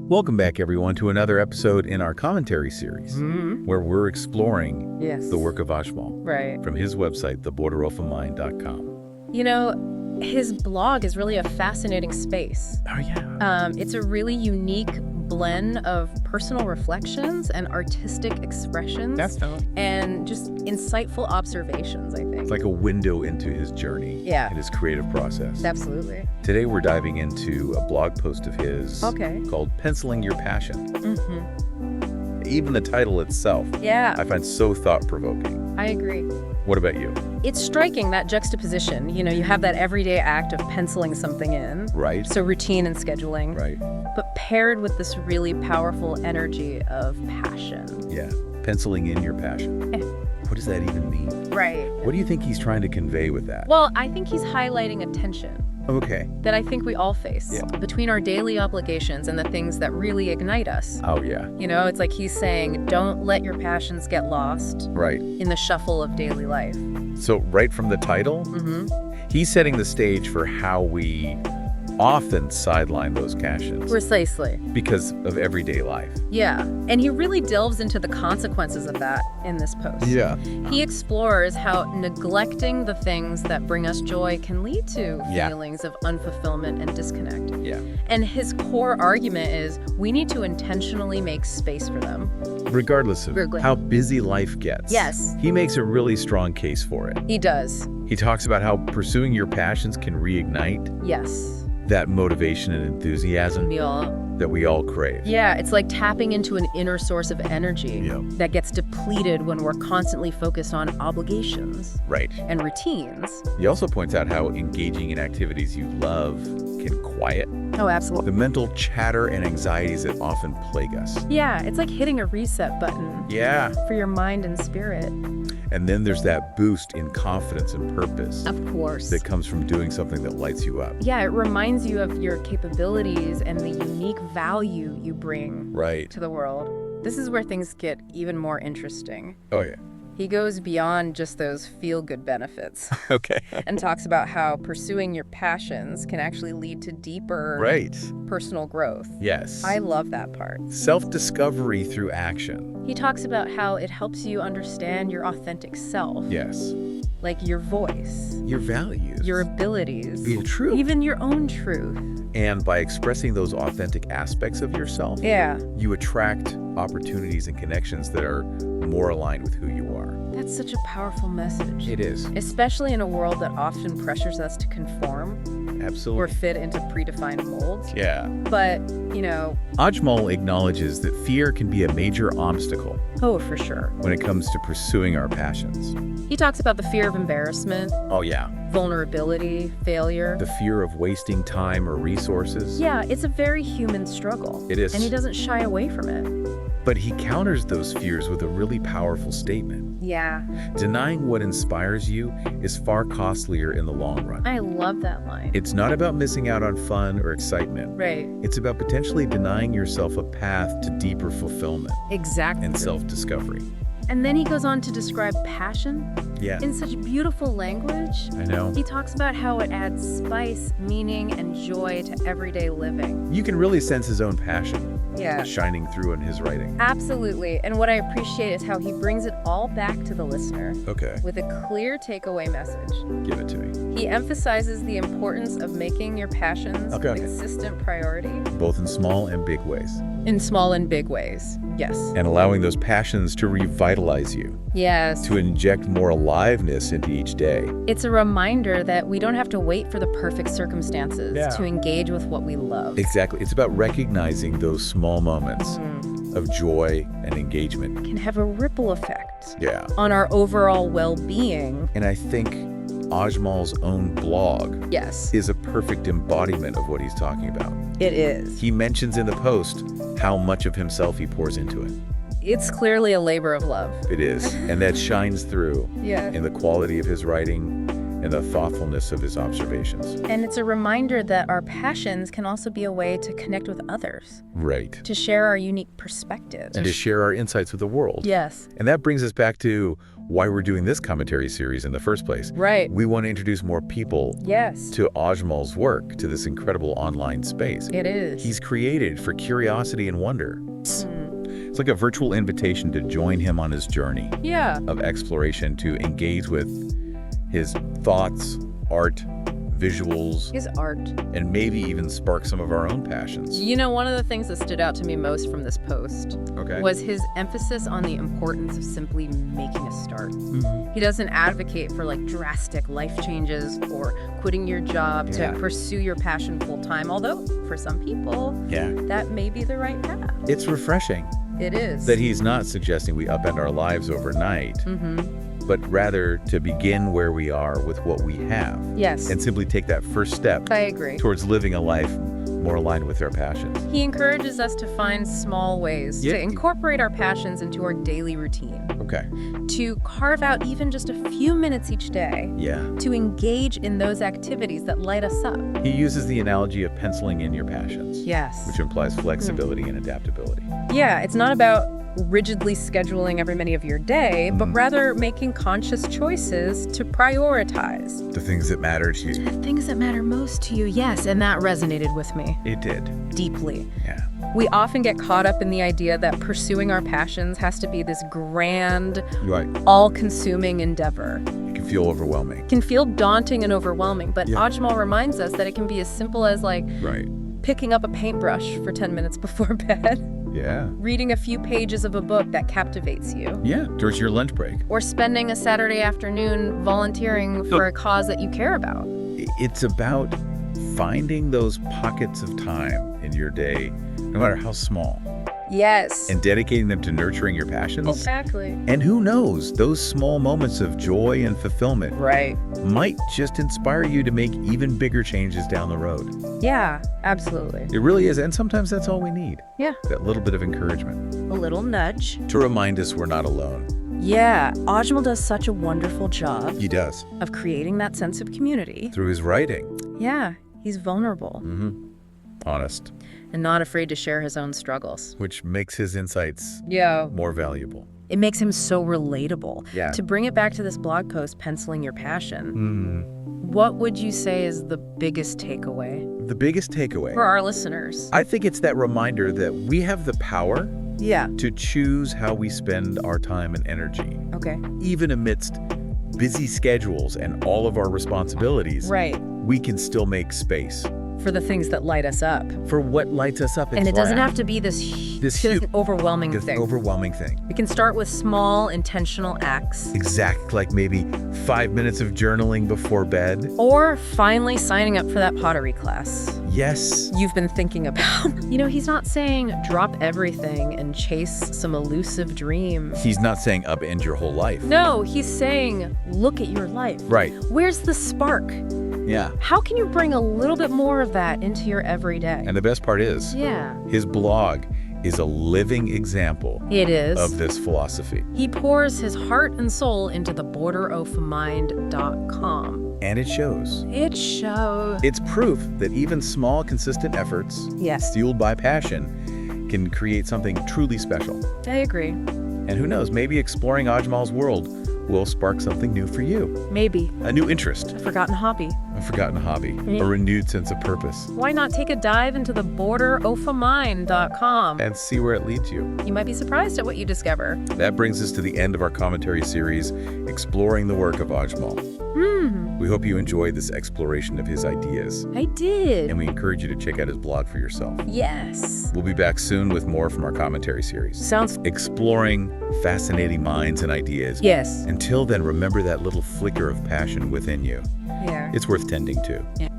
Welcome back, everyone, to another episode in our commentary series, where we're exploring the work of Ajmal from his website, theborderofamind.com. You know, his blog is really a fascinating space. Oh, yeah. It's a really unique blend of personal reflections and artistic expressions. Definitely. And just insightful observations, I think. It's like a window into his journey and his creative process. Absolutely. Today, we're diving into a blog post of his called Penciling Your Passion. Even the title itself, I find so thought-provoking. I agree. What about you? It's striking, that juxtaposition. You know, you have that everyday act of penciling something in. Right. So routine and scheduling. Right. But paired with this really powerful energy of passion. Yeah. Penciling in your passion. What does that even mean? Right. What do you think he's trying to convey with that? Well, I think he's highlighting a tension. Okay. That I think we all face between our daily obligations and the things that really ignite us. Oh, yeah. You know, it's like he's saying, don't let your passions get lost in the shuffle of daily life. So right from the title, he's setting the stage for how we often sideline those passions. Precisely. Because of everyday life. Yeah. And he really delves into the consequences of that in this post. Yeah. He explores how neglecting the things that bring us joy can lead to feelings of unfulfillment and disconnect. Yeah. And his core argument is we need to intentionally make space for them. Regardless of how busy life gets. Yes. He makes a really strong case for it. He does. He talks about how pursuing your passions can reignite that motivation and enthusiasm that we all crave. Yeah, it's like tapping into an inner source of energy that gets depleted when we're constantly focused on obligations and routines. He also points out how engaging in activities you love can quiet absolutely. the mental chatter and anxieties that often plague us. Yeah, it's like hitting a reset button for your mind and spirit. And then there's that boost in confidence and purpose. Of course. That comes from doing something that lights you up. Yeah, it reminds you of your capabilities and the unique value you bring to the world. This is where things get even more interesting. Oh, yeah. He goes beyond just those feel-good benefits. And talks about how pursuing your passions can actually lead to deeper personal growth. Yes. I love that part. Self-discovery through action. He talks about how it helps you understand your authentic self. Yes. Like your voice. Your values. Your abilities. Your truth. Even your own truth. And by expressing those authentic aspects of yourself, you attract opportunities and connections that are more aligned with who you are. That's such a powerful message. It is. Especially in a world that often pressures us to conform. Absolutely. Or fit into predefined molds. Yeah. But, you know, Ajmal acknowledges that fear can be a major obstacle. Oh, for sure. When it comes to pursuing our passions. He talks about the fear of embarrassment. Oh, yeah. Vulnerability, failure. The fear of wasting time or resources. Yeah, it's a very human struggle. It is. And he doesn't shy away from it. But he counters those fears with a really powerful statement. Yeah. Denying what inspires you is far costlier in the long run. I love that line. It's not about missing out on fun or excitement. Right. It's about potentially denying yourself a path to deeper fulfillment. Exactly. And self-discovery. And then he goes on to describe passion in such beautiful language. I know. He talks about how it adds spice, meaning, and joy to everyday living. You can really sense his own passion shining through in his writing. Absolutely. And what I appreciate is how he brings it all back to the listener with a clear takeaway message. Give it to me. He emphasizes the importance of making your passions a consistent priority. Both in small and big ways. In small and big ways, yes. And allowing those passions to revitalize you. Yes. To inject more aliveness into each day. It's a reminder that we don't have to wait for the perfect circumstances to engage with what we love. Exactly. It's about recognizing those small moments of joy and engagement. Can have a ripple effect on our overall well-being. And I think Ajmal's own blog is a perfect embodiment of what he's talking about. It is. He mentions in the post how much of himself he pours into it. It's clearly a labor of love. It is. And that shines through in the quality of his writing and the thoughtfulness of his observations. And it's a reminder that our passions can also be a way to connect with others. Right. To share our unique perspectives. And to share our insights with the world. Yes. And that brings us back to why we're doing this commentary series in the first place. Right. We want to introduce more people to Ajmal's work, to this incredible online space. It is. He's created for curiosity and wonder. It's like a virtual invitation to join him on his journey of exploration, to engage with his thoughts, art, visuals, his art, and maybe even spark some of our own passions. You know, one of the things that stood out to me most from this post was his emphasis on the importance of simply making a start. He doesn't advocate for like drastic life changes or quitting your job to pursue your passion full time, although for some people, that may be the right path. It's refreshing. It is. That he's not suggesting we upend our lives overnight. But rather to begin where we are with what we have. Yes. And simply take that first step towards living a life more aligned with our passions. He encourages us to find small ways to incorporate our passions into our daily routine. To carve out even just a few minutes each day. To engage in those activities that light us up. He uses the analogy of penciling in your passions. Which implies flexibility and adaptability. Yeah, it's not about rigidly scheduling every minute of your day, but rather making conscious choices to prioritize the things that matter to you. The things that matter most to you, yes, and that resonated with me. It did. Deeply. Yeah. We often get caught up in the idea that pursuing our passions has to be this grand, all-consuming endeavor. It can feel overwhelming. It can feel daunting and overwhelming, but Ajmal reminds us that it can be as simple as like picking up a paintbrush for 10 minutes before bed. Reading a few pages of a book that captivates you. Towards your lunch break. Or spending a Saturday afternoon volunteering for a cause that you care about. It's about finding those pockets of time in your day, no matter how small. Yes. And dedicating them to nurturing your passions. Exactly. And who knows, those small moments of joy and fulfillment might just inspire you to make even bigger changes down the road. Yeah, absolutely. It really is. And sometimes that's all we need. Yeah. That little bit of encouragement. A little nudge. To remind us we're not alone. Yeah, Ajmal does such a wonderful job. He does. Of creating that sense of community. Through his writing. Yeah, he's vulnerable. Honest. And not afraid to share his own struggles. Which makes his insights more valuable. It makes him so relatable. Yeah. To bring it back to this blog post, Penciling Your Passion, what would you say is the biggest takeaway? The biggest takeaway? For our listeners. I think it's that reminder that we have the power to choose how we spend our time and energy. Even amidst busy schedules and all of our responsibilities, we can still make space. For the things that light us up. For what lights us up. And it doesn't have to be this overwhelming thing. We can start with small, intentional acts. Like maybe 5 minutes of journaling before bed. Or finally signing up for that pottery class. Yes. You've been thinking about. You know, he's not saying drop everything and chase some elusive dream. He's not saying upend your whole life. No, he's saying look at your life. Where's the spark? How can you bring a little bit more of that into your everyday? And the best part is, his blog is a living example of this philosophy. He pours his heart and soul into theborderofmind.com. And it shows. It shows. It's proof that even small, consistent efforts, fueled by passion, can create something truly special. I agree. And who knows, maybe exploring Ajmal's world will spark something new for you. Maybe. A new interest. A forgotten hobby. A renewed sense of purpose. Why not take a dive into theborderofmind.com and see where it leads you? You might be surprised at what you discover. That brings us to the end of our commentary series, exploring the work of Ajmal. We hope you enjoyed this exploration of his ideas. I did. And we encourage you to check out his blog for yourself. Yes. We'll be back soon with more from our commentary series. Sounds exploring fascinating minds and ideas. Yes. Until then, remember that little flicker of passion within you. Yeah. It's worth tending to. Yeah.